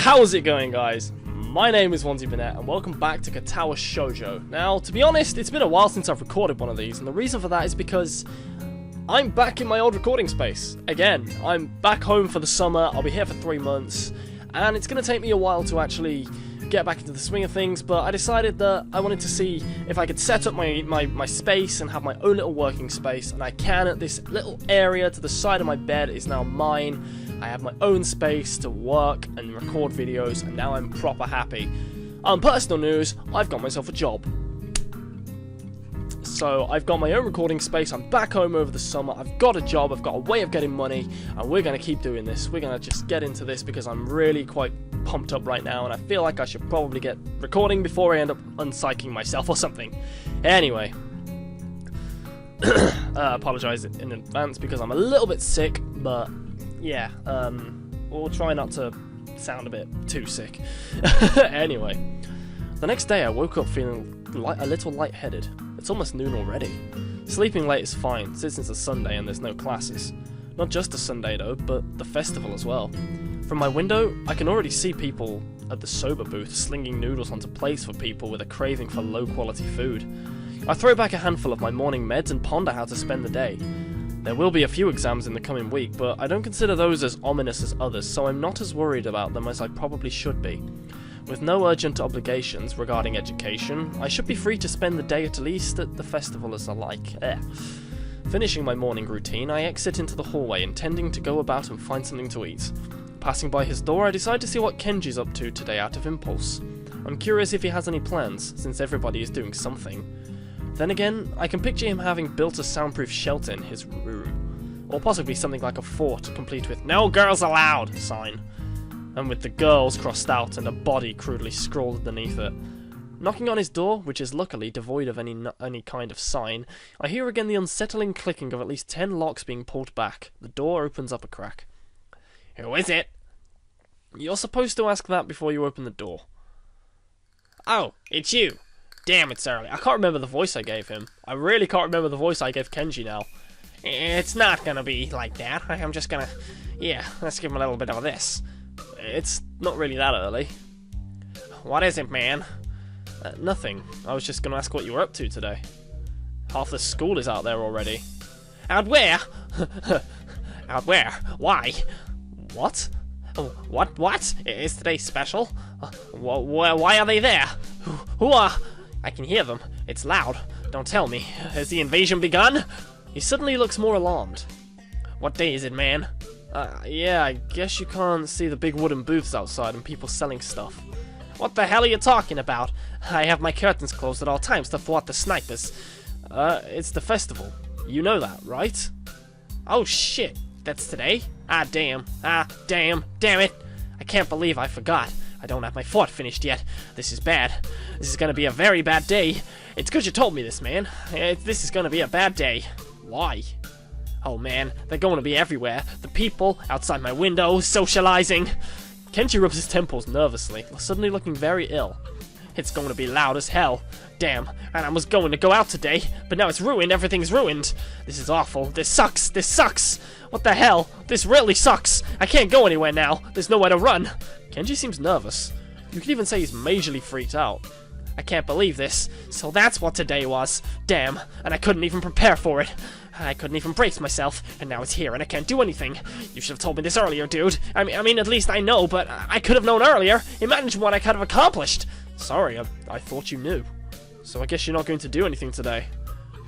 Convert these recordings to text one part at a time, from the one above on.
How's it going, guys? My name is Wanzi Burnett, and welcome back to Katawa Shojou. Now, to be honest, it's been a while since I've recorded one of these, and the reason for that is because I'm back in my old recording space. Again, I'm back home for the summer, I'll be here for 3 months, and it's going to take me a while to actually get back into the swing of things, but I decided that I wanted to see if I could set up my space and have my own little working space, and I can. This little area to the side of my bed is now mine. I have my own space to work and record videos, and now I'm proper happy. Personal news, I've got myself a job. So I've got my own recording space, I'm back home over the summer, I've got a job, I've got a way of getting money, and we're going to keep doing this. We're going to just get into this because I'm really quite pumped up right now, and I feel like I should probably get recording before I end up unpsyching myself or something. Anyway, apologise in advance because I'm a little bit sick, but yeah, we'll try not to sound a bit too sick. Anyway, the next day I woke up feeling a little lightheaded. It's almost noon already. Sleeping late is fine, since it's a Sunday and there's no classes. Not just a Sunday though, but the festival as well. From my window, I can already see people at the soba booth slinging noodles onto plates for people with a craving for low quality food. I throw back a handful of my morning meds and ponder how to spend the day. There will be a few exams in the coming week, but I don't consider those as ominous as others, so I'm not as worried about them as I probably should be. With no urgent obligations regarding education, I should be free to spend the day at least at the festival as I like. Finishing my morning routine, I exit into the hallway, intending to go about and find something to eat. Passing by his door, I decide to see what Kenji's up to today out of impulse. I'm curious if he has any plans, since everybody is doing something. Then again, I can picture him having built a soundproof shelter in his room, or possibly something like a fort, complete with "No girls allowed" sign, and with the girls crossed out and a body crudely scrawled underneath it. Knocking on his door, which is luckily devoid of any kind of sign, I hear again the unsettling clicking of at least 10 locks being pulled back. The door opens up a crack. "Who is it?" You're supposed to ask that before you open the door. "Oh, it's you. Damn, it's early. I can't remember the voice I gave him. I really can't remember the voice I gave Kenji now. It's not gonna be like that. I'm just gonna... Yeah, let's give him a little bit of this." It's not really that early. "What is it, man?" Nothing. I was just gonna ask what you were up to today. Half the school is out there already. "Out where?" "Out where? Why?" "What? Oh, what? Is today special? Why are they there? Who are... I can hear them. It's loud. Don't tell me. Has the invasion begun?" He suddenly looks more alarmed. "What day is it, man?" Yeah, I guess you can't see the big wooden booths outside and people selling stuff." "What the hell are you talking about? I have my curtains closed at all times to thwart the snipers." It's the festival. You know that, right?" "Oh shit, that's today? Damn it. I can't believe I forgot. I don't have my fort finished yet. This is bad. This is gonna be a very bad day. It's good you told me this, man. This is gonna be a bad day." "Why?" "Oh man, they're going to be everywhere. The people, outside my window, socializing." Kenji rubs his temples nervously, suddenly looking very ill. "It's going to be loud as hell. Damn, and I was going to go out today, but now it's ruined, everything's ruined. This is awful, this sucks. What the hell? This really sucks. I can't go anywhere now, there's nowhere to run." Kenji seems nervous. You could even say he's majorly freaked out. "I can't believe this. So that's what today was. Damn, and I couldn't even prepare for it. I couldn't even brace myself, and now it's here and I can't do anything. You should have told me this earlier, dude. I mean, at least I know, but I could have known earlier. Imagine what I could have accomplished." "Sorry, I thought you knew. So I guess you're not going to do anything today.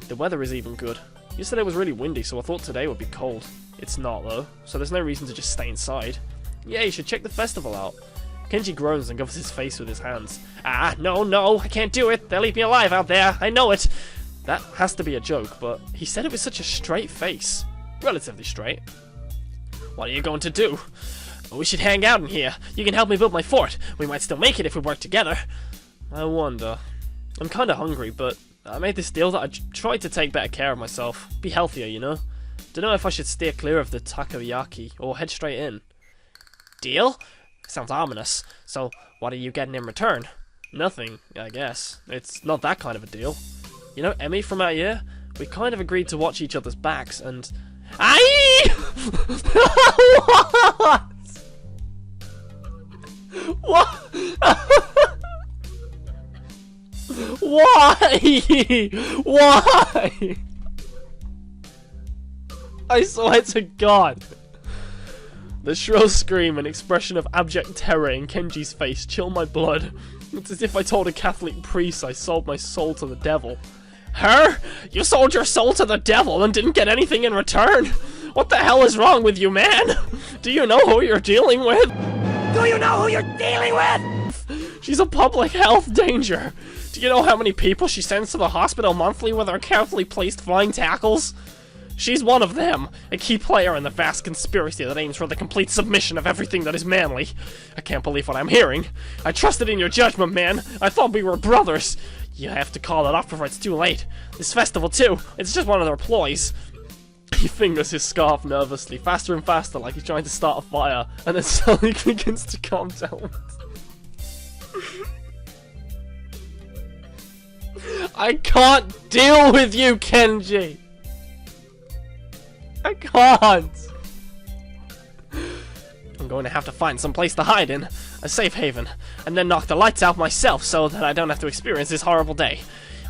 The weather is even good. Yesterday was really windy, so I thought today would be cold. It's not, though, so there's no reason to just stay inside. Yeah, you should check the festival out." Kenji groans and covers his face with his hands. No, I can't do it. They'll eat me alive out there. I know it." That has to be a joke, but he said it with such a straight face. Relatively straight. "What are you going to do?" "We should hang out in here. You can help me build my fort. We might still make it if we work together." "I wonder. I'm kinda hungry, but I made this deal that I'd try to take better care of myself. Be healthier, you know? Don't know if I should steer clear of the takoyaki or head straight in." "Deal? Sounds ominous. So, what are you getting in return?" "Nothing, I guess. It's not that kind of a deal. You know Emmy from our year? We kind of agreed to watch each other's backs and... What? What? Why? Why? I swear to God. The shrill scream and expression of abject terror in Kenji's face chill my blood. It's as if I told a Catholic priest I sold my soul to the devil. Her? You sold your soul to the devil and didn't get anything in return? What the hell is wrong with you, man? Do you know who you're dealing with? Do you know who you're dealing with? She's a public health danger. Do you know how many people she sends to the hospital monthly with her carefully placed flying tackles? She's one of them, a key player in the vast conspiracy that aims for the complete submission of everything that is manly. I can't believe what I'm hearing. I trusted in your judgment, man. I thought we were brothers. You have to call it off before it's too late. This festival, too. It's just one of their ploys. He fingers his scarf nervously, faster and faster, like he's trying to start a fire, and then slowly begins to calm down. I can't deal with you, Kenji! I can't! I'm going to have to find some place to hide in, a safe haven, and then knock the lights out myself so that I don't have to experience this horrible day.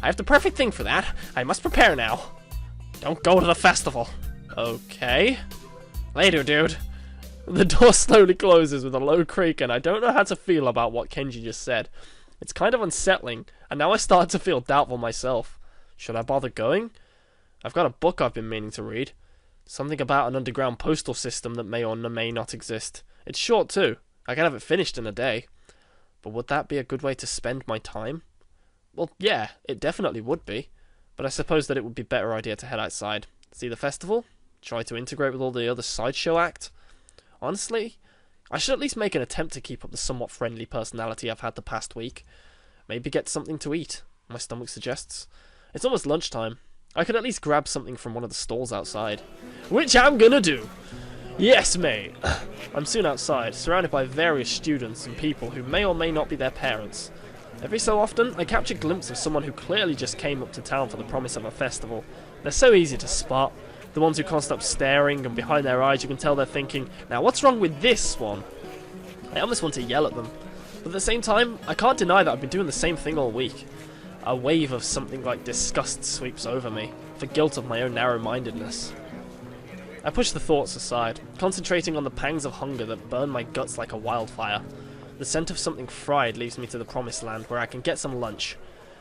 I have the perfect thing for that. I must prepare now. Don't go to the festival. Okay. Later, dude. The door slowly closes with a low creak, and I don't know how to feel about what Kenji just said. It's kind of unsettling, and now I start to feel doubtful myself. Should I bother going? I've got a book I've been meaning to read. Something about an underground postal system that may or may not exist. It's short too. I can have it finished in a day. But would that be a good way to spend my time? Well, yeah, it definitely would be. But I suppose that it would be a better idea to head outside. See the festival? Try to integrate with all the other sideshow act? Honestly, I should at least make an attempt to keep up the somewhat friendly personality I've had the past week. Maybe get something to eat, my stomach suggests. It's almost lunchtime. I could at least grab something from one of the stalls outside. Which I'm gonna do! Yes, mate! I'm soon outside, surrounded by various students and people who may or may not be their parents. Every so often, I catch a glimpse of someone who clearly just came up to town for the promise of a festival. They're so easy to spot. The ones who can't stop staring, and behind their eyes you can tell they're thinking, now what's wrong with this one? I almost want to yell at them. But at the same time, I can't deny that I've been doing the same thing all week. A wave of something like disgust sweeps over me, for guilt of my own narrow-mindedness. I push the thoughts aside, concentrating on the pangs of hunger that burn my guts like a wildfire. The scent of something fried leads me to the promised land where I can get some lunch.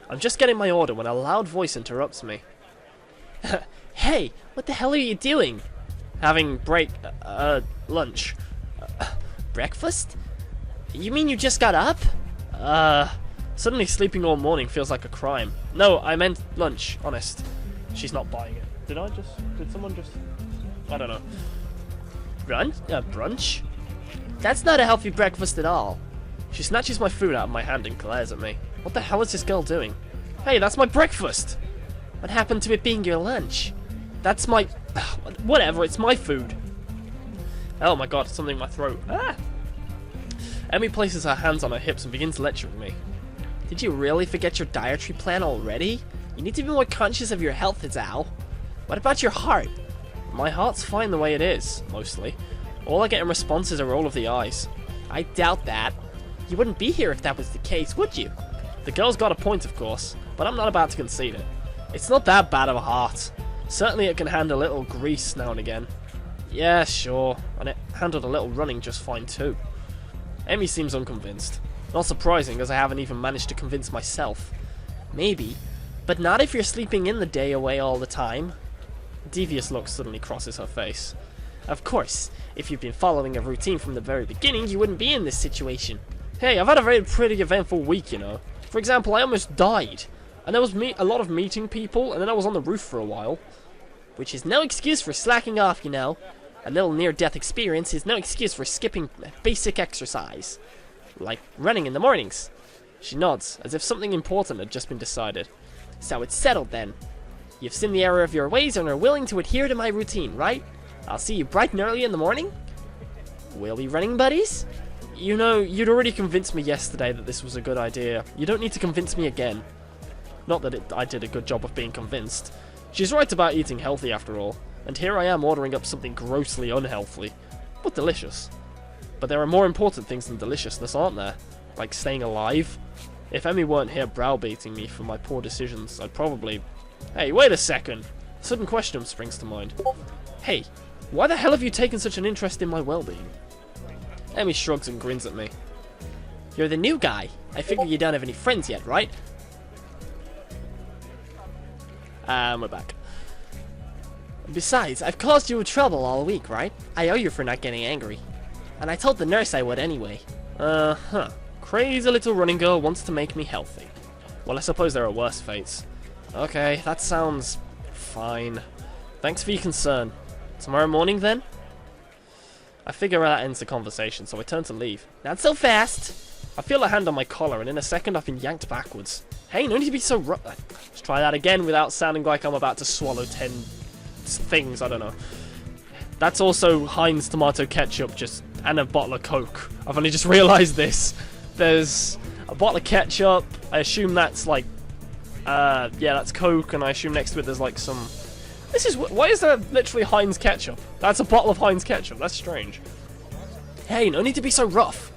I'm just getting my order when a loud voice interrupts me. Hey, what the hell are you doing? Having lunch. Breakfast? You mean you just got up? Suddenly sleeping all morning feels like a crime. No, I meant lunch, honest. She's not buying it. Did someone just... I don't know. Brunch? That's not a healthy breakfast at all. She snatches my food out of my hand and glares at me. What the hell is this girl doing? Hey, that's my breakfast! What happened to it being your lunch? That's my... Whatever, it's my food. Oh my god, something in my throat. Ah! Emmy places her hands on her hips and begins lecturing me. Did you really forget your dietary plan already? You need to be more conscious of your health, Izao. What about your heart? My heart's fine the way it is, mostly. All I get in response is a roll of the eyes. I doubt that. You wouldn't be here if that was the case, would you? The girl's got a point, of course, but I'm not about to concede it. It's not that bad of a heart. Certainly it can handle a little grease now and again. Yeah, sure, and it handled a little running just fine too. Emmy seems unconvinced. Not surprising, as I haven't even managed to convince myself. Maybe, but not if you're sleeping in the day away all the time. A devious look suddenly crosses her face. Of course, if you've been following a routine from the very beginning, you wouldn't be in this situation. Hey, I've had a very pretty eventful week, you know. For example, I almost died. And there was a lot of meeting people, and then I was on the roof for a while. Which is no excuse for slacking off, you know. A little near-death experience is no excuse for skipping basic exercise. Like running in the mornings. She nods, as if something important had just been decided. So it's settled then. You've seen the error of your ways and are willing to adhere to my routine, right? I'll see you bright and early in the morning? We'll be running buddies? You know, you'd already convinced me yesterday that this was a good idea. You don't need to convince me again. Not that I did a good job of being convinced. She's right about eating healthy after all. And here I am ordering up something grossly unhealthy. But delicious. But there are more important things than deliciousness, aren't there? Like staying alive? If Emmy weren't here browbeating me for my poor decisions, I'd probably... Hey, wait a second! A sudden question springs to mind. Hey, why the hell have you taken such an interest in my well-being? Emmy shrugs and grins at me. You're the new guy. I figure you don't have any friends yet, right? We're back. Besides, I've caused you trouble all week, right? I owe you for not getting angry. And I told the nurse I would anyway. Uh-huh. Crazy little running girl wants to make me healthy. Well, I suppose there are worse fates. Okay, that sounds fine. Thanks for your concern. Tomorrow morning, then? I figure that ends the conversation, so I turn to leave. Not so fast! I feel a hand on my collar, and in a second I've been yanked backwards. Hey, no need to be so rough. Let's try that again without sounding like I'm about to swallow 10 things, I don't know. That's also Heinz tomato ketchup, and a bottle of Coke. I've only just realised this. There's a bottle of ketchup, I assume that's like, yeah, that's Coke, and I assume next to it there's like some... why is there literally Heinz ketchup? That's a bottle of Heinz ketchup, that's strange. Hey, no need to be so rough.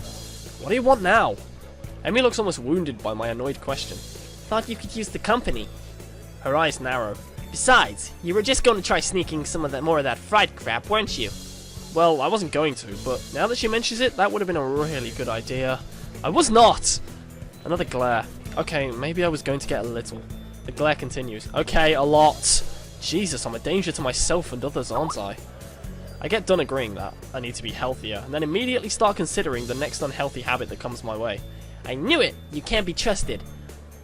What do you want now? Emmy looks almost wounded by my annoyed question. Thought you could use the company. Her eyes narrow. Besides, you were just going to try sneaking more of that fried crap, weren't you? Well, I wasn't going to, but now that she mentions it, that would have been a really good idea. I was not! Another glare. Okay, maybe I was going to get a little. The glare continues. Okay, a lot. Jesus, I'm a danger to myself and others, aren't I? I get done agreeing that I need to be healthier, and then immediately start considering the next unhealthy habit that comes my way. I knew it! You can't be trusted.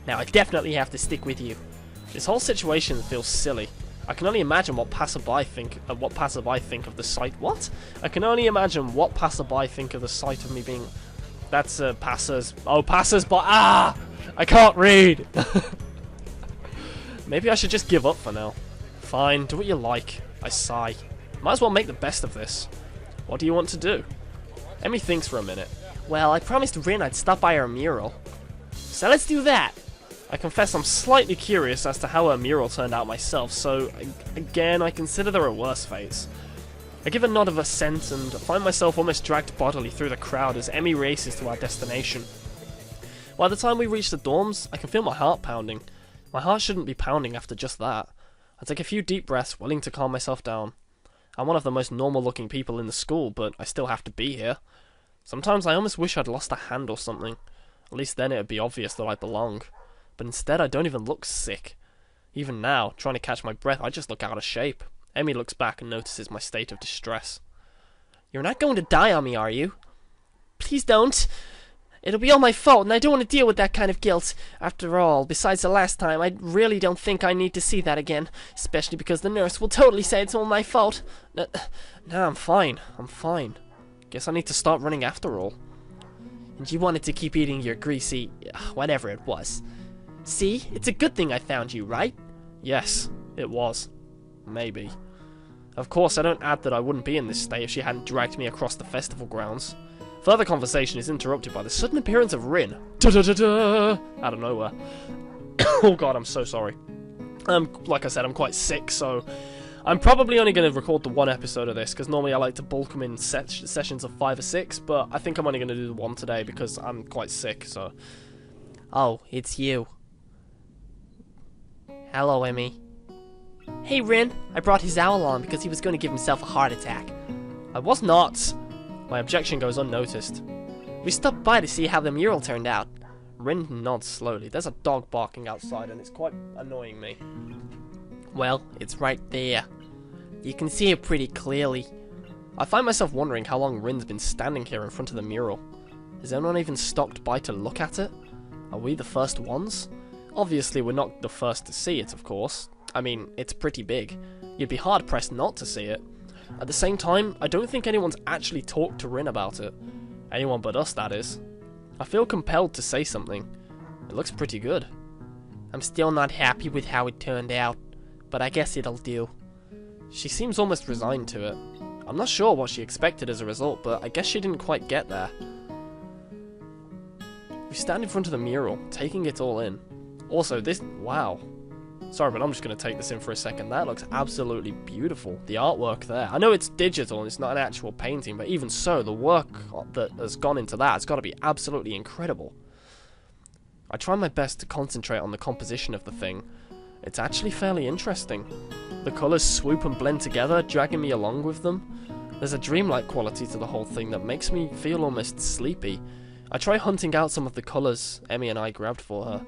Now I definitely have to stick with you. This whole situation feels silly. I can only imagine what passerby think of the sight. What? I can only imagine what passerby think of the sight of me being. That's passers. Oh, passers by. Ah! I can't read. Maybe I should just give up for now. Fine, do what you like. I sigh. Might as well make the best of this. What do you want to do? Emmy thinks for a minute. Well, I promised Rin I'd stop by her mural. So let's do that. I confess I'm slightly curious as to how her mural turned out myself, so again, I consider there are worse fates. I give a nod of assent and find myself almost dragged bodily through the crowd as Emmy races to our destination. By the time we reach the dorms, I can feel my heart pounding. My heart shouldn't be pounding after just that. I take a few deep breaths, willing to calm myself down. I'm one of the most normal-looking people in the school, but I still have to be here. Sometimes I almost wish I'd lost a hand or something. At least then it'd be obvious that I belong. But instead, I don't even look sick. Even now, trying to catch my breath, I just look out of shape. Emmy looks back and notices my state of distress. You're not going to die on me, are you? Please don't. It'll be all my fault, and I don't want to deal with that kind of guilt. After all, besides the last time, I really don't think I need to see that again. Especially because the nurse will totally say it's all my fault. No, I'm fine. I'm fine. Guess I need to start running after all. And you wanted to keep eating your greasy... whatever it was. See? It's a good thing I found you, right? Yes, it was. Maybe. Of course, I don't add that I wouldn't be in this state if she hadn't dragged me across the festival grounds. Further conversation is interrupted by the sudden appearance of Rin. Da-da-da-da! Out of nowhere. Oh god, I'm so sorry. Like I said, I'm quite sick, so... I'm probably only going to record the one episode of this, because normally I like to bulk them in sessions of 5 or 6, but I think I'm only going to do the one today, because I'm quite sick, so... Oh, it's you. Hello, Emmy. Hey, Rin. I brought his owl on because he was going to give himself a heart attack. I was not. My objection goes unnoticed. We stopped by to see how the mural turned out. Rin nods slowly. There's a dog barking outside and it's quite annoying me. Well, it's right there. You can see it pretty clearly. I find myself wondering how long Rin's been standing here in front of the mural. Has anyone even stopped by to look at it? Are we the first ones? Obviously, we're not the first to see it, of course. I mean, it's pretty big. You'd be hard-pressed not to see it. At the same time, I don't think anyone's actually talked to Rin about it. Anyone but us, that is. I feel compelled to say something. It looks pretty good. I'm still not happy with how it turned out, but I guess it'll do. She seems almost resigned to it. I'm not sure what she expected as a result, but I guess she didn't quite get there. We stand in front of the mural, taking it all in. Also, wow. Sorry, but I'm just going to take this in for a second. That looks absolutely beautiful. The artwork there. I know it's digital and it's not an actual painting, but even so, the work that has gone into that has got to be absolutely incredible. I try my best to concentrate on the composition of the thing. It's actually fairly interesting. The colours swoop and blend together, dragging me along with them. There's a dreamlike quality to the whole thing that makes me feel almost sleepy. I try hunting out some of the colours Emmy and I grabbed for her.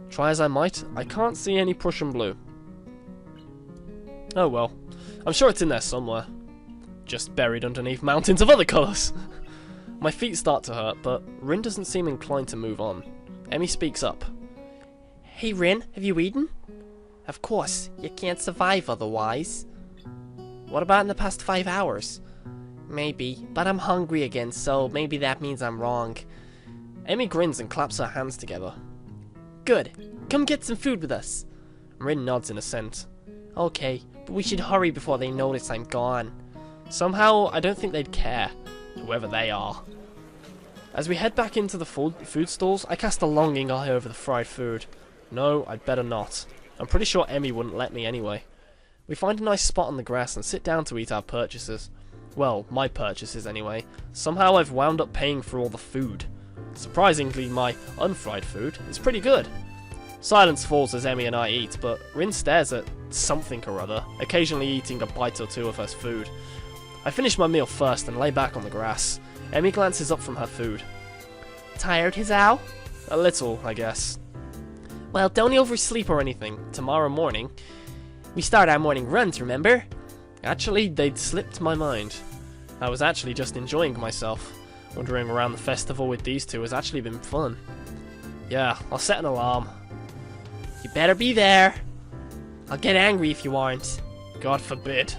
Try as I might, I can't see any Prussian blue. Oh well, I'm sure it's in there somewhere. Just buried underneath mountains of other colours. My feet start to hurt, but Rin doesn't seem inclined to move on. Emmy speaks up. Hey Rin, have you eaten? Of course, you can't survive otherwise. What about in the past 5 hours? Maybe, but I'm hungry again, so maybe that means I'm wrong. Emmy grins and claps her hands together. Good. Come get some food with us. Rin nods in assent. Okay, but we should hurry before they notice I'm gone. Somehow, I don't think they'd care, whoever they are. As we head back into the food stalls, I cast a longing eye over the fried food. No, I'd better not. I'm pretty sure Emmy wouldn't let me anyway. We find a nice spot on the grass and sit down to eat our purchases. Well, my purchases anyway. Somehow I've wound up paying for all the food. Surprisingly, my unfried food is pretty good. Silence falls as Emmy and I eat, but Rin stares at something or other, occasionally eating a bite or two of her food. I finish my meal first and lay back on the grass. Emmy glances up from her food. Tired, Hizao? A little, I guess. Well, don't oversleep or anything. Tomorrow morning, we start our morning runs, remember? Actually, they'd slipped my mind. I was actually just enjoying myself. Wandering around the festival with these two has actually been fun. Yeah, I'll set an alarm. You better be there. I'll get angry if you aren't. God forbid.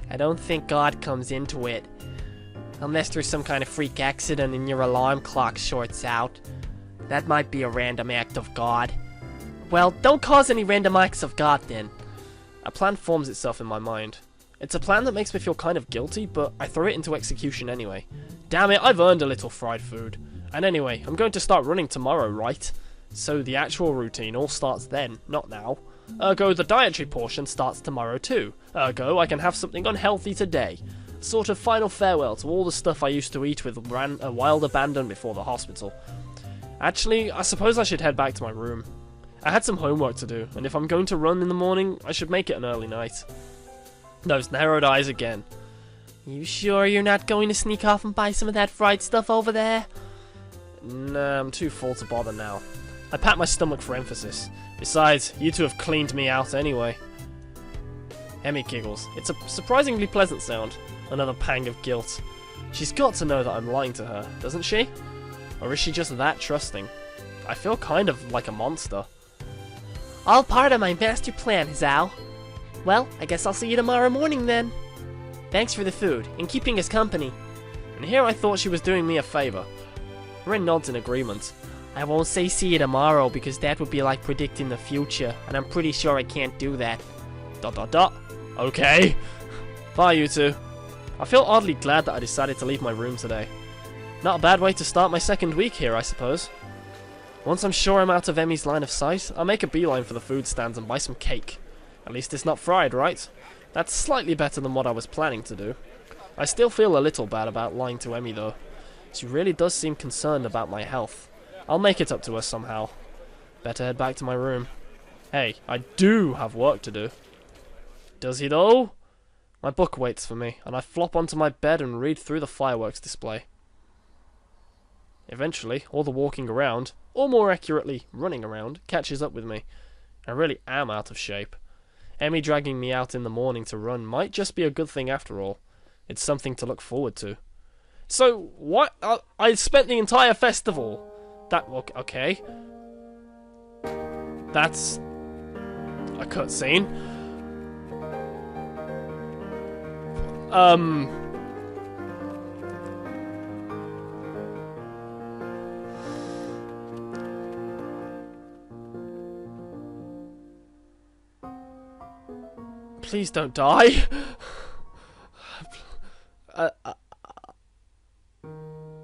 I don't think God comes into it. Unless there's some kind of freak accident and your alarm clock shorts out. That might be a random act of God. Well, don't cause any random acts of God then. A plan forms itself in my mind. It's a plan that makes me feel kind of guilty, but I throw it into execution anyway. Damn it, I've earned a little fried food. And anyway, I'm going to start running tomorrow, right? So the actual routine all starts then, not now. Ergo, the dietary portion starts tomorrow too. Ergo, I can have something unhealthy today. Sort of final farewell to all the stuff I used to eat with wild abandon before the hospital. Actually, I suppose I should head back to my room. I had some homework to do, and if I'm going to run in the morning, I should make it an early night. Those narrowed eyes again. You sure you're not going to sneak off and buy some of that fried stuff over there? Nah, I'm too full to bother now. I pat my stomach for emphasis. Besides, you two have cleaned me out anyway. Emmy giggles. It's a surprisingly pleasant sound. Another pang of guilt. She's got to know that I'm lying to her, doesn't she? Or is she just that trusting? I feel kind of like a monster. All part of my master plan, Hizao. Well, I guess I'll see you tomorrow morning then. Thanks for the food, and keeping us company. And here I thought she was doing me a favour. Rin nods in agreement. I won't say see you tomorrow because that would be like predicting the future, and I'm pretty sure I can't do that. ... Okay. Bye, you two. I feel oddly glad that I decided to leave my room today. Not a bad way to start my second week here, I suppose. Once I'm sure I'm out of Emmy's line of sight, I'll make a beeline for the food stands and buy some cake. At least it's not fried, right? That's slightly better than what I was planning to do. I still feel a little bad about lying to Emmy though. She really does seem concerned about my health. I'll make it up to her somehow. Better head back to my room. Hey, I do have work to do. Does he though? My book waits for me, and I flop onto my bed and read through the fireworks display. Eventually, all the walking around, or more accurately, running around, catches up with me. I really am out of shape. Emmy dragging me out in the morning to run might just be a good thing after all. It's something to look forward to. So, what? I spent the entire festival. Okay. That's a cutscene. Please don't die.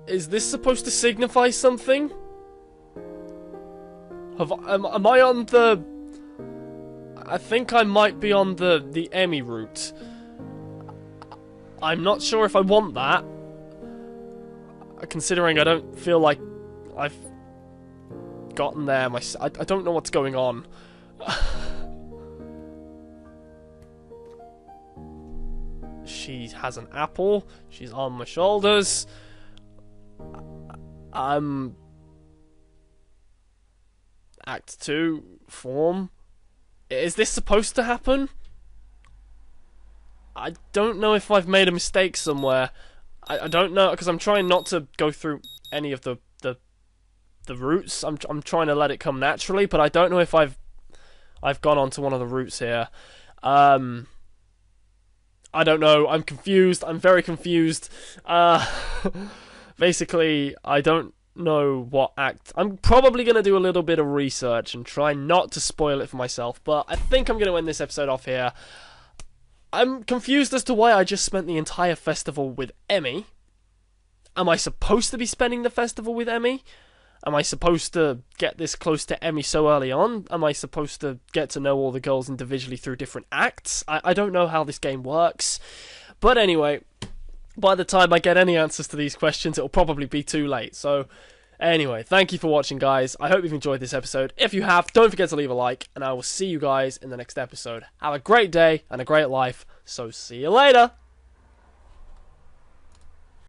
Is this supposed to signify something? Am I on the I think I might be on the Emmy route. I'm not sure if I want that, considering I don't feel like I've gotten there myself. I don't know what's going on. She has an apple. She's on my shoulders. Act 2 form. Is this supposed to happen? I don't know if I've made a mistake somewhere. I don't know, because I'm trying not to go through any of the routes. I'm trying to let it come naturally, but I don't know if I've gone onto one of the routes here. I don't know. I'm confused. I'm very confused. Basically, I don't know what act. I'm probably going to do a little bit of research and try not to spoil it for myself, but I think I'm going to end this episode off here. I'm confused as to why I just spent the entire festival with Emmy. Am I supposed to be spending the festival with Emmy? Am I supposed to get this close to Emmy so early on? Am I supposed to get to know all the girls individually through different acts? I don't know how this game works. But anyway, by the time I get any answers to these questions, it'll probably be too late. So, anyway, thank you for watching, guys. I hope you've enjoyed this episode. If you have, don't forget to leave a like, and I will see you guys in the next episode. Have a great day and a great life, so see you later!